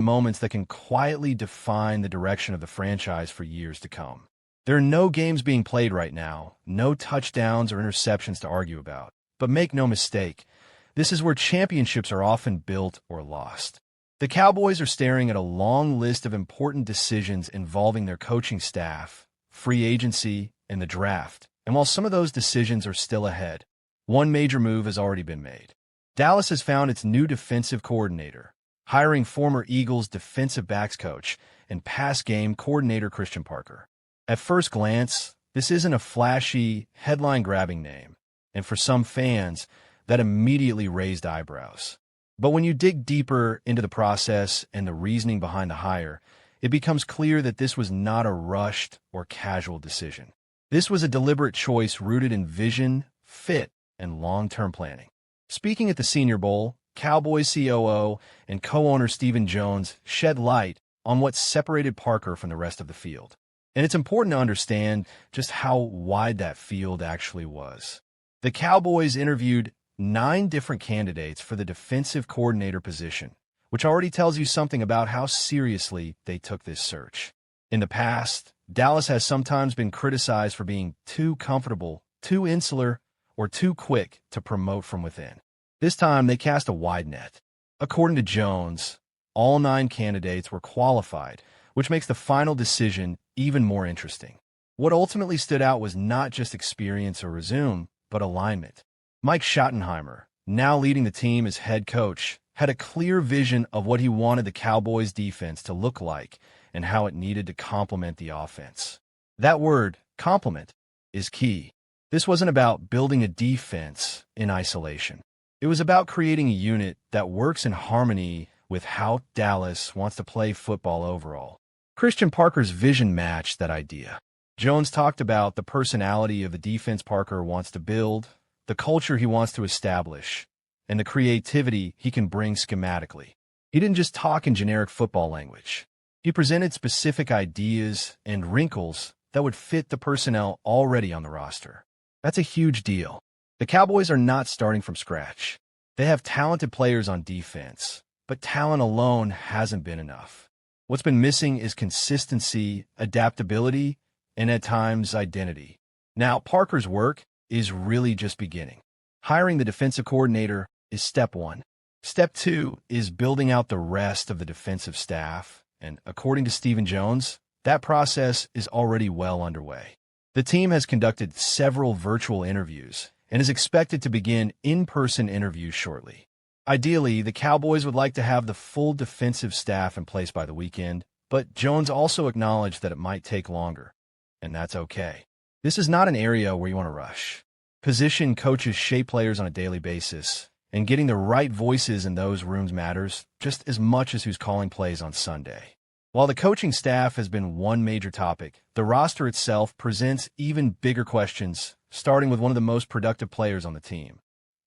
moments that can quietly define the direction of the franchise for years to come. There are no games being played right now, no touchdowns or interceptions to argue about. But make no mistake, this is where championships are often built or lost. The Cowboys are staring at a long list of important decisions involving their coaching staff, free agency, and the draft. And while some of those decisions are still ahead, one major move has already been made. Dallas has found its new defensive coordinator, hiring former Eagles defensive backs coach and pass game coordinator Christian Parker. At first glance, this isn't a flashy, headline-grabbing name, and for some fans, that immediately raised eyebrows. But when you dig deeper into the process and the reasoning behind the hire, it becomes clear that this was not a rushed or casual decision. This was a deliberate choice rooted in vision, fit, and long-term planning. Speaking at the Senior Bowl, Cowboys COO and co-owner Stephen Jones shed light on what separated Parker from the rest of the field. And it's important to understand just how wide that field actually was. The Cowboys interviewed 9 different candidates for the defensive coordinator position, which already tells you something about how seriously they took this search. In the past, Dallas has sometimes been criticized for being too comfortable, too insular, or too quick to promote from within. This time, they cast a wide net. According to Jones, all 9 candidates were qualified, which makes the final decision even more interesting. What ultimately stood out was not just experience or resume, but alignment. Mike Schottenheimer, now leading the team as head coach, had a clear vision of what he wanted the Cowboys' defense to look like and how it needed to complement the offense. That word, complement, is key. This wasn't about building a defense in isolation. It was about creating a unit that works in harmony with how Dallas wants to play football overall. Christian Parker's vision matched that idea. Jones talked about the personality of the defense Parker wants to build, the culture he wants to establish, and the creativity he can bring schematically. He didn't just talk in generic football language. He presented specific ideas and wrinkles that would fit the personnel already on the roster. That's a huge deal. The Cowboys are not starting from scratch. They have talented players on defense, but talent alone hasn't been enough. What's been missing is consistency, adaptability, and at times identity. Now, Parker's work is really just beginning. Hiring the defensive coordinator is step 1. Step 2 is building out the rest of the defensive staff, and according to Stephen Jones, that process is already well underway. The team has conducted several virtual interviews and is expected to begin in-person interviews shortly. Ideally, the Cowboys would like to have the full defensive staff in place by the weekend, but Jones also acknowledged that it might take longer, and that's okay. This is not an area where you want to rush. Position coaches shape players on a daily basis, and getting the right voices in those rooms matters just as much as who's calling plays on Sunday. While the coaching staff has been one major topic, the roster itself presents even bigger questions, starting with one of the most productive players on the team,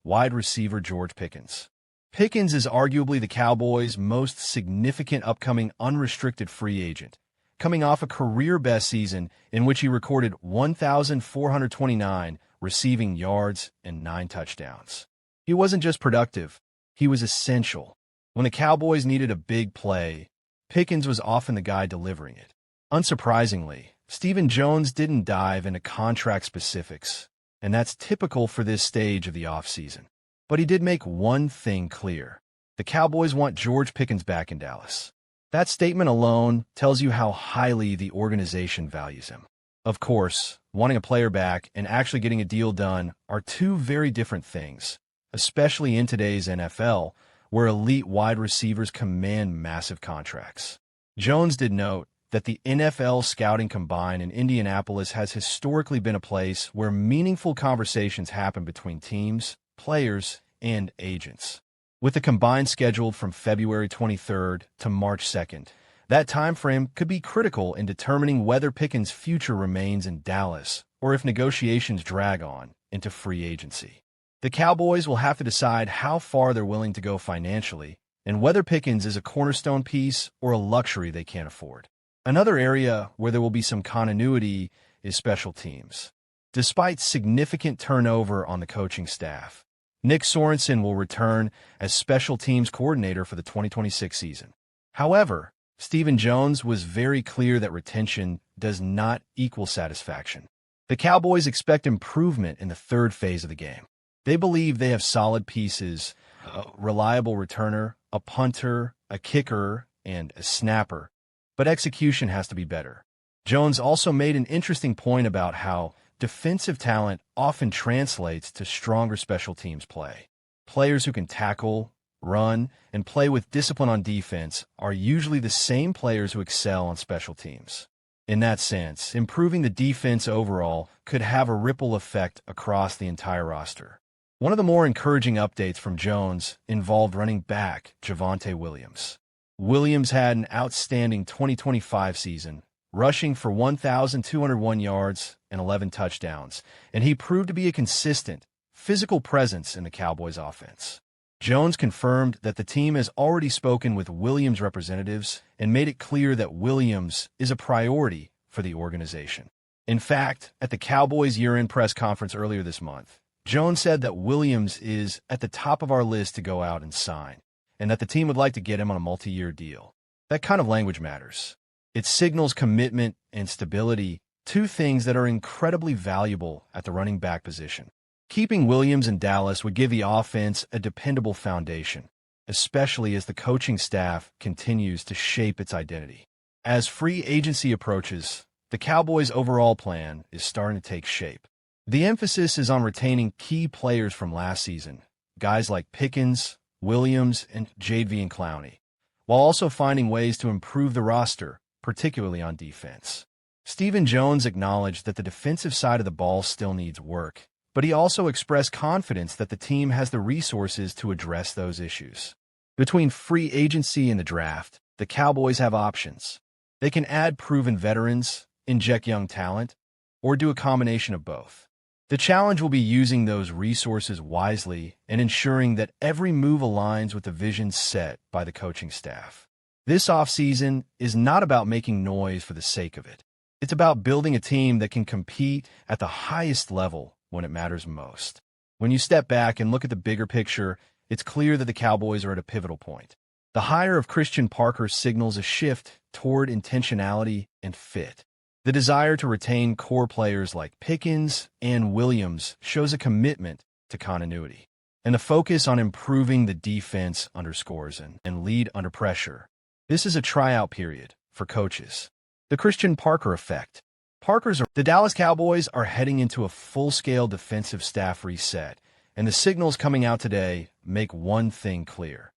wide receiver George Pickens. Pickens is arguably the Cowboys' most significant upcoming unrestricted free agent, coming off a career-best season in which he recorded 1,429 receiving yards and 9 touchdowns. He wasn't just productive, he was essential. When the Cowboys needed a big play, Pickens was often the guy delivering it. Unsurprisingly, Stephen Jones didn't dive into contract specifics, and that's typical for this stage of the offseason. But he did make one thing clear. The Cowboys want George Pickens back in Dallas. That statement alone tells you how highly the organization values him. Of course, wanting a player back and actually getting a deal done are two very different things, especially in today's NFL, where elite wide receivers command massive contracts. Jones did note that the NFL Scouting Combine in Indianapolis has historically been a place where meaningful conversations happen between teams, players, and agents. With the combine scheduled from February 23rd to March 2nd, that time frame could be critical in determining whether Pickens' future remains in Dallas or if negotiations drag on into free agency. The Cowboys will have to decide how far they're willing to go financially and whether Pickens is a cornerstone piece or a luxury they can't afford. Another area where there will be some continuity is special teams. Despite significant turnover on the coaching staff, Nick Sorensen will return as special teams coordinator for the 2026 season. However, Stephen Jones was very clear that retention does not equal satisfaction. The Cowboys expect improvement in the third phase of the game. They believe they have solid pieces, a reliable returner, a punter, a kicker, and a snapper, but execution has to be better. Jones also made an interesting point about how defensive talent often translates to stronger special teams play. Players who can tackle, run, and play with discipline on defense are usually the same players who excel on special teams. In that sense, improving the defense overall could have a ripple effect across the entire roster. One of the more encouraging updates from Jones involved running back Javonte Williams. Williams had an outstanding 2025 season, rushing for 1,201 yards and 11 touchdowns, and he proved to be a consistent, physical presence in the Cowboys offense. Jones confirmed that the team has already spoken with Williams' representatives and made it clear that Williams is a priority for the organization. In fact, at the Cowboys' year-end press conference earlier this month, Jones said that Williams is at the top of our list to go out and sign, and that the team would like to get him on a multi-year deal. That kind of language matters. It signals commitment and stability, two things that are incredibly valuable at the running back position. Keeping Williams in Dallas would give the offense a dependable foundation, especially as the coaching staff continues to shape its identity. As free agency approaches, the Cowboys' overall plan is starting to take shape. The emphasis is on retaining key players from last season, guys like Pickens, Williams, and Jadeveon Clowney, while also finding ways to improve the roster, particularly on defense. Stephen Jones acknowledged that the defensive side of the ball still needs work, but he also expressed confidence that the team has the resources to address those issues. Between free agency and the draft, the Cowboys have options. They can add proven veterans, inject young talent, or do a combination of both. The challenge will be using those resources wisely and ensuring that every move aligns with the vision set by the coaching staff. This offseason is not about making noise for the sake of it. It's about building a team that can compete at the highest level when it matters most. When you step back and look at the bigger picture, it's clear that the Cowboys are at a pivotal point. The hire of Christian Parker signals a shift toward intentionality and fit. The desire to retain core players like Pickens and Williams shows a commitment to continuity. And the focus on improving the defense underscores and lead under pressure. This is a tryout period for coaches. The Christian Parker effect. The Dallas Cowboys are heading into a full-scale defensive staff reset, and the signals coming out today make one thing clear.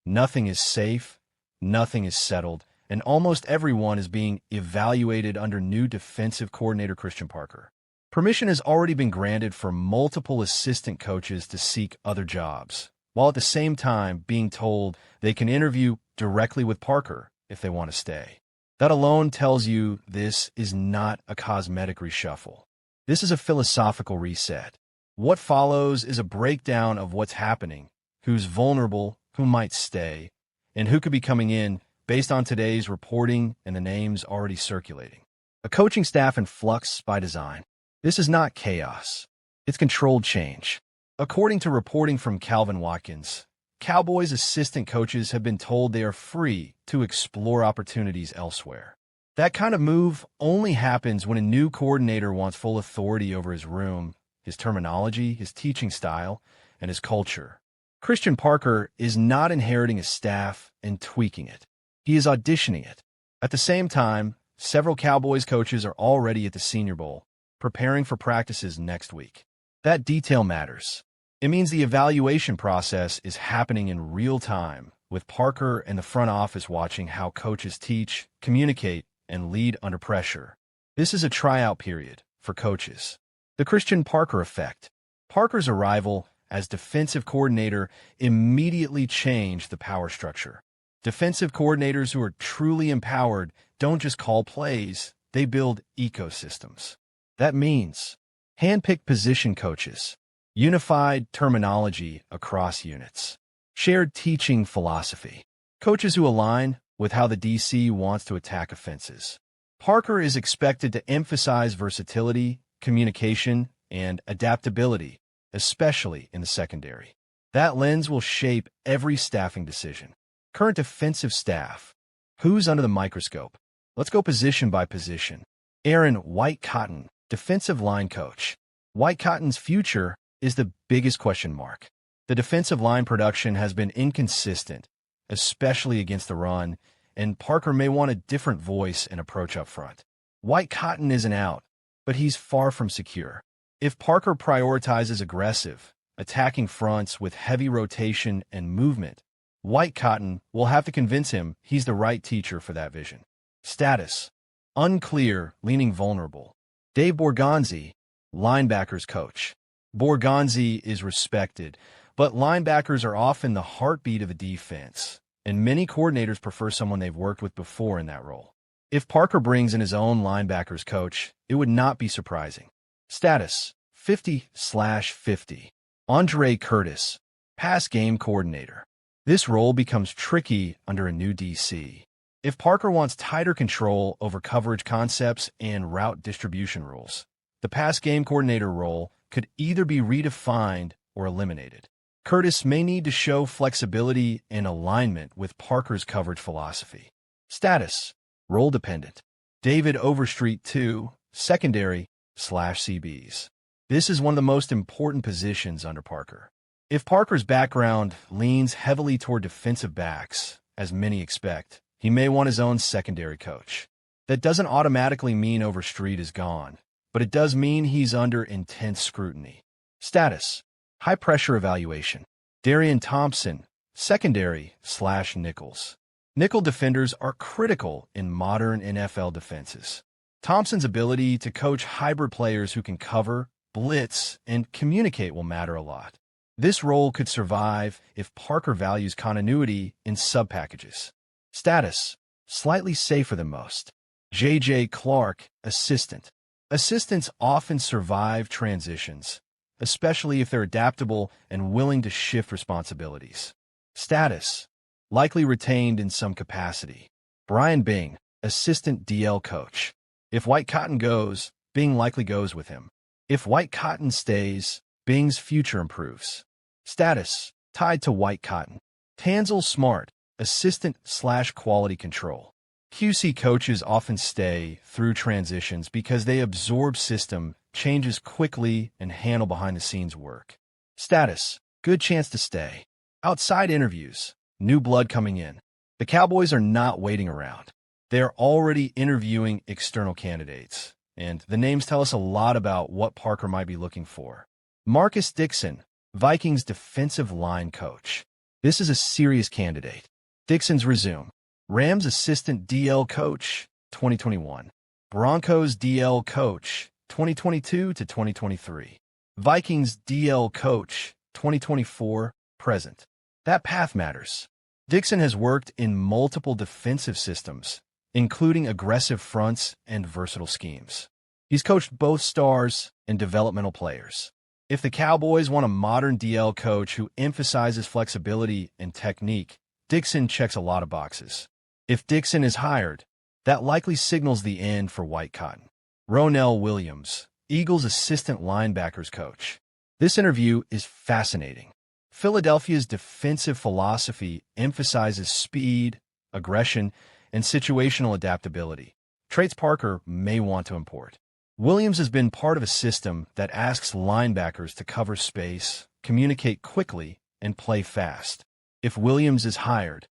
Nothing is safe, nothing is settled, and almost everyone is being evaluated under new defensive coordinator Christian Parker. Permission has already been granted for multiple assistant coaches to seek other jobs, while at the same time being told they can interview directly with Parker if they want to stay. That alone tells you this is not a cosmetic reshuffle. This is a philosophical reset. What follows is a breakdown of what's happening, who's vulnerable, who might stay, and who could be coming in based on today's reporting and the names already circulating. A coaching staff in flux by design. This is not chaos. It's controlled change. According to reporting from Calvin Watkins, Cowboys assistant coaches have been told they are free to explore opportunities elsewhere. That kind of move only happens when a new coordinator wants full authority over his room, his terminology, his teaching style, and his culture. Christian Parker is not inheriting a staff and tweaking it. He is auditioning it. At the same time, several Cowboys coaches are already at the Senior Bowl, preparing for practices next week. That detail matters. It means the evaluation process is happening in real time, with Parker and the front office watching how coaches teach, communicate, and lead under pressure. This is a tryout period for coaches. The Christian Parker effect. Parker's arrival as defensive coordinator immediately changed the power structure. Defensive coordinators who are truly empowered don't just call plays, they build ecosystems. That means handpicked position coaches, unified terminology across units, shared teaching philosophy, coaches who align with how the DC wants to attack offenses. Parker is expected to emphasize versatility, communication, and adaptability, especially in the secondary. That lens will shape every staffing decision. Current defensive staff. Who's under the microscope? Let's go position by position. Aaron White Cotton, defensive line coach. White Cotton's future is the biggest question mark. The defensive line production has been inconsistent, especially against the run, and Parker may want a different voice and approach up front. White Cotton isn't out, but he's far from secure. If Parker prioritizes aggressive, attacking fronts with heavy rotation and movement, White Cotton will have to convince him he's the right teacher for that vision. Status: unclear, leaning vulnerable. Dave Borgonzi, linebackers coach. Borgonzi is respected, but linebackers are often the heartbeat of a defense, and many coordinators prefer someone they've worked with before in that role. If Parker brings in his own linebackers coach, it would not be surprising. Status: 50/50. Andre Curtis, pass game coordinator. This role becomes tricky under a new DC. If Parker wants tighter control over coverage concepts and route distribution rules, the pass game coordinator role could either be redefined or eliminated. Curtis may need to show flexibility and alignment with Parker's coverage philosophy. Status: role dependent. David Overstreet, 2, secondary/CBs. This is one of the most important positions under Parker. If Parker's background leans heavily toward defensive backs, as many expect, he may want his own secondary coach. That doesn't automatically mean Overstreet is gone, but it does mean he's under intense scrutiny. Status: high-pressure evaluation. Darian Thompson, secondary/nickels. Nickel defenders are critical in modern NFL defenses. Thompson's ability to coach hybrid players who can cover, blitz, and communicate will matter a lot. This role could survive if Parker values continuity in sub-packages. Status: slightly safer than most. J.J. Clark, assistant. Assistants often survive transitions, especially if they're adaptable and willing to shift responsibilities. Status: likely retained in some capacity. Brian Bing, assistant DL coach. If White Cotton goes, Bing likely goes with him. If White Cotton stays, Bing's future improves. Status: tied to White Cotton. Tanzel Smart, assistant/quality control. QC coaches often stay through transitions because they absorb system changes quickly and handle behind-the-scenes work. Status: good chance to stay. Outside interviews, new blood coming in. The Cowboys are not waiting around. They are already interviewing external candidates, and the names tell us a lot about what Parker might be looking for. Marcus Dixon, Vikings defensive line coach. This is a serious candidate. Dixon's resume. Rams assistant DL coach, 2021. Broncos DL coach, 2022 to 2023. Vikings DL coach, 2024, present. That path matters. Dixon has worked in multiple defensive systems, including aggressive fronts and versatile schemes. He's coached both stars and developmental players. If the Cowboys want a modern DL coach who emphasizes flexibility and technique, Dixon checks a lot of boxes. If Dixon is hired, that likely signals the end for White Cotton. Ronell Williams, Eagles assistant linebackers coach. This interview is fascinating. Philadelphia's defensive philosophy emphasizes speed, aggression, and situational adaptability, traits Parker may want to import. Williams has been part of a system that asks linebackers to cover space, communicate quickly, and play fast. If Williams is hired,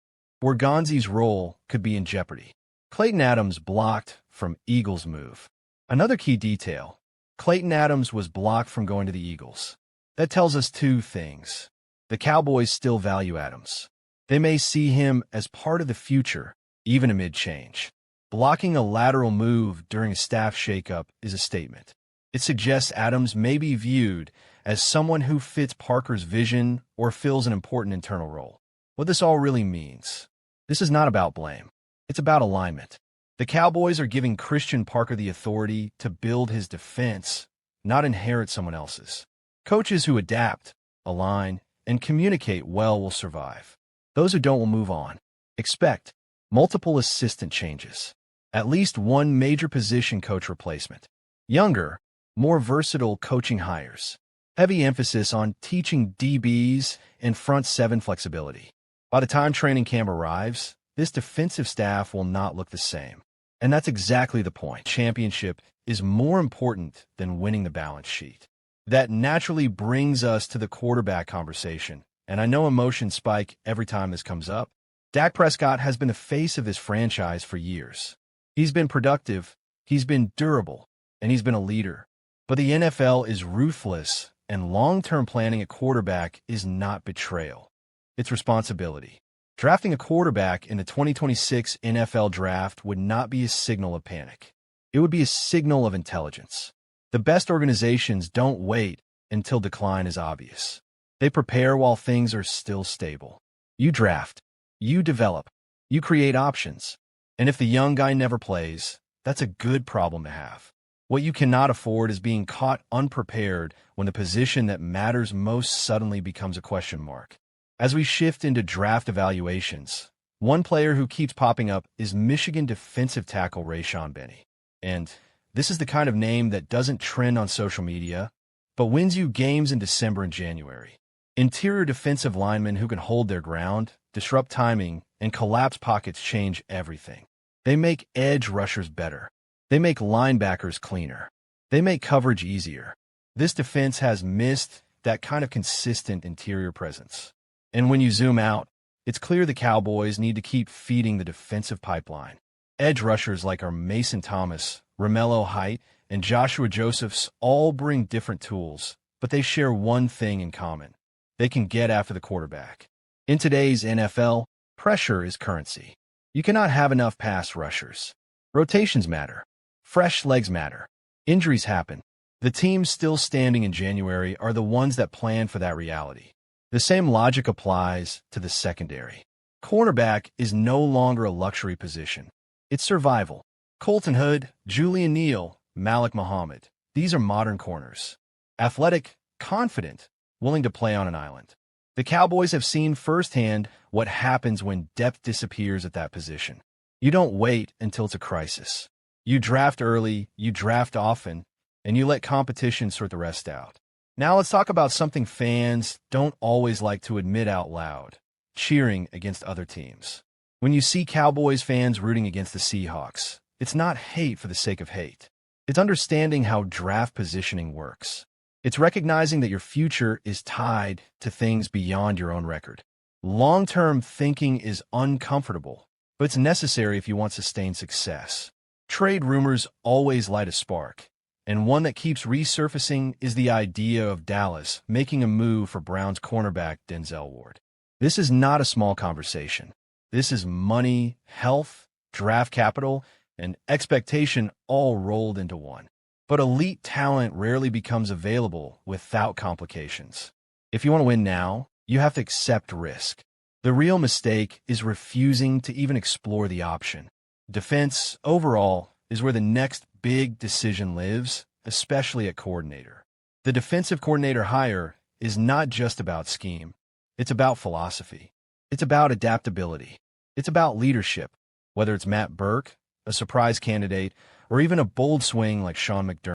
Borgonzi's role could be in jeopardy. Clayton Adams blocked from Eagles move. Another key detail: Clayton Adams was blocked from going to the Eagles. That tells us two things. The Cowboys still value Adams. They may see him as part of the future, even amid change. Blocking a lateral move during a staff shakeup is a statement. It suggests Adams may be viewed as someone who fits Parker's vision or fills an important internal role. What this all really means: this is not about blame. It's about alignment. The Cowboys are giving Christian Parker the authority to build his defense, not inherit someone else's. Coaches who adapt, align, and communicate well will survive. Those who don't will move on. Expect multiple assistant changes. At least one major position coach replacement. Younger, more versatile coaching hires. Heavy emphasis on teaching DBs and front seven flexibility. By the time training camp arrives, this defensive staff will not look the same. And that's exactly the point. Championship is more important than winning the balance sheet. That naturally brings us to the quarterback conversation. And I know emotions spike every time this comes up. Dak Prescott has been the face of this franchise for years. He's been productive, he's been durable, and he's been a leader. But the NFL is ruthless, and long-term planning at quarterback is not betrayal. It's responsibility. Drafting a quarterback in the 2026 NFL Draft would not be a signal of panic. It would be a signal of intelligence. The best organizations don't wait until decline is obvious. They prepare while things are still stable. You draft, you develop, you create options. And if the young guy never plays, that's a good problem to have. What you cannot afford is being caught unprepared when the position that matters most suddenly becomes a question mark. As we shift into draft evaluations, one player who keeps popping up is Michigan defensive tackle Rayshon Benny. And this is the kind of name that doesn't trend on social media, but wins you games in December and January. Interior defensive linemen who can hold their ground, disrupt timing, and collapse pockets change everything. They make edge rushers better. They make linebackers cleaner. They make coverage easier. This defense has missed that kind of consistent interior presence. And when you zoom out, it's clear the Cowboys need to keep feeding the defensive pipeline. Edge rushers like our Mason Thomas, Romello Height, and Joshua Josephs all bring different tools, but they share one thing in common. They can get after the quarterback. In today's NFL, pressure is currency. You cannot have enough pass rushers. Rotations matter. Fresh legs matter. Injuries happen. The teams still standing in January are the ones that plan for that reality. The same logic applies to the secondary. Cornerback is no longer a luxury position. It's survival. Colton Hood, Julian Neal, Malik Muhammad. These are modern corners. Athletic, confident, willing to play on an island. The Cowboys have seen firsthand what happens when depth disappears at that position. You don't wait until it's a crisis. You draft early, you draft often, and you let competition sort the rest out. Now let's talk about something fans don't always like to admit out loud: cheering against other teams. When you see Cowboys fans rooting against the Seahawks, it's not hate for the sake of hate. It's understanding how draft positioning works. It's recognizing that your future is tied to things beyond your own record. Long-term thinking is uncomfortable, but it's necessary if you want sustained success. Trade rumors always light a spark, and one that keeps resurfacing is the idea of Dallas making a move for Browns cornerback Denzel Ward. This is not a small conversation. This is money, health, draft capital, and expectation all rolled into one. But elite talent rarely becomes available without complications. If you want to win now, you have to accept risk. The real mistake is refusing to even explore the option. Defense, overall, is where the next big decision lives, especially at coordinator. The defensive coordinator hire is not just about scheme. It's about philosophy. It's about adaptability. It's about leadership, whether it's Matt Burke, a surprise candidate, or even a bold swing like Sean McDermott.